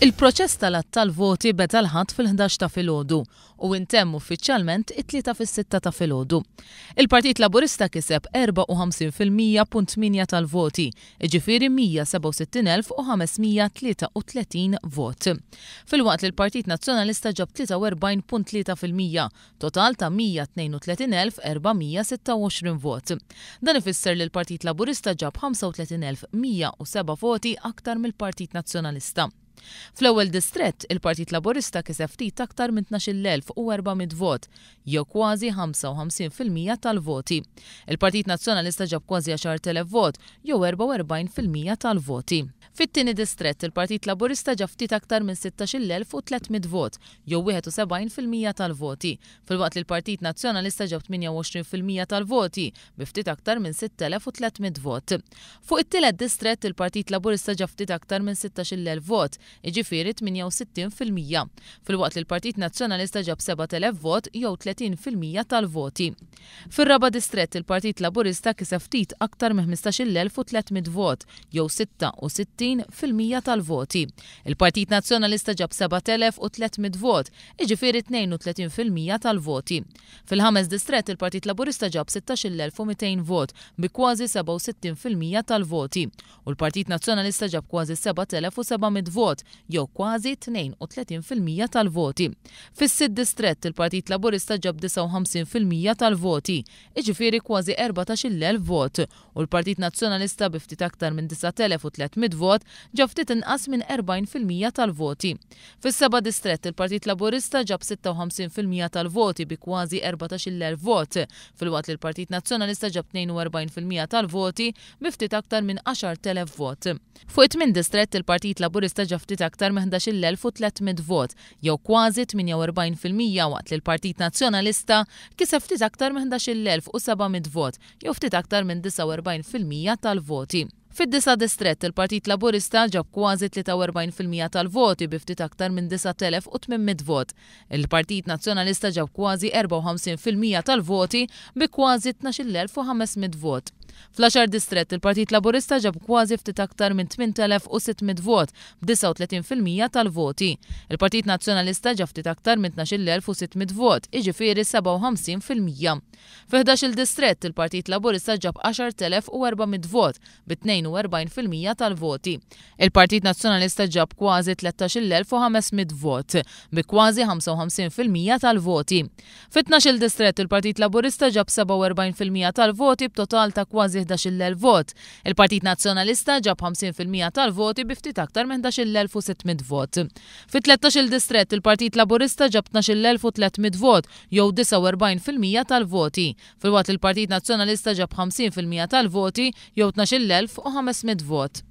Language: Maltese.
Il-proċess tal-att tal-voti beda l-ħadd fil-11 ta' filgħodu u intemm uffiċjalment it-3 fis-6 ta' filgħodu. Il-Partit Laburista kiseb 54.8 tal-voti, jiġifieri 167,533 vot. Filwaqt li l-Partit Nazzjonalista ġab 43.3%, total ta' 132,426 vot. Dan ifisser li l-Partit Laburista ġab 35,107 voti aktar mill-Partit Nazzjonalista. Fl-ewwel distrett, il-Partit Laburista kiseb ftit aktar minn 12,400 vot, jew kważi 55% tal-voti. Il-Partit Nazzjonalista ġab kważi 10,000 vot, jew 44% tal-voti. Fit-tieni distrett, il-Partit Laburista ġab ftit aktar minn 16,300 vot, jew 71% tal-voti, filwaqt li l-Partit Nazzjonalista ġab 28% tal-voti, bi ftit aktar minn 6,300 vot. Fuq it-tielet distrett, il-Partit Laburista ġab ftit aktar minn 16,000 vot, jiġifieri 68%, filwaqt li l-Partit Nazzjonalista ġab 7,000 vot jew 30% tal-voti. Fir-raba' distrett il-Partit Laburista kiseb ftit aktar minn 15,300 vot, jew 66% tal-voti. Il-Partit Nazzjonalista ġab 7,300 vot, jiġifieri 32% tal-voti. Fil-ħames distrett il-Partit Laburista ġab 16,200 vot, bi kważi 67% tal-voti, u l-Partit Nazzjonalista ġab kważi 7,700 vot, jew kważi 32% tal-voti. Fis-sitt distrett il-Partit Laburista ġab 59% tal-voti, jiġifieri kważi 14,000 vot, u l-Partit Nazzjonalista bi ftit aktar minn 9,300 vot ġab ftit inqas minn 40% tal-voti. Fis-seba' distrett il-Partit Laburista ġab 56% tal-voti bi kważi 14,000 vot, filwaqt li l-Partit Nazzjonalista ġab 42% tal-voti bi ftit aktar minn 10,000 vot. Fuq it-tmien distrett il-Partit Laburista ġab ftit aktar minn 11,300 vot, jew kważi 48%, waqt li l-Partit Nazzjonalista kiseb ftit aktar minn 11,700 vot, jew ftit aktar minn 49% tal-voti. Fid-9 distrett il-Partit Laburista ġab kważi 43% tal-voti bi ftit aktar minn 9,800 vot. Il-Partit Nazzjonalista ġab kważi 54% tal-voti bi kważi 12,500 vot. Fl-10 distrett il-Partit Laburista ġab kważi ftit aktar minn 8,600 vot b'39% tal-voti. Il-Partit Nazzjonalista ġab ftit aktar minn 12,600 vot, jiġifieri 57%. Fi-11 distrett il-Partit Laburista ġab 10,400 vot b'42% tal-voti. Il-Partit Nazzjonalista ġab kważi 13,500 vot bi kważi 55% tal-voti. Fit-12 distrett il-Partit Laburista ġab 47% tal-voti b'total ta' kważi 11,000 vot. Il-Partit Nazzjonalista ġab 50% tal-voti bi ftit aktar minn 11,600 vot. Fit-13 distrett il-Partit Laburista ġab 12,300 vot, jew 49% tal-voti. Filwaqt il-Partit Nazzjonalista ġab 50% tal-voti, jew 12,500 vot.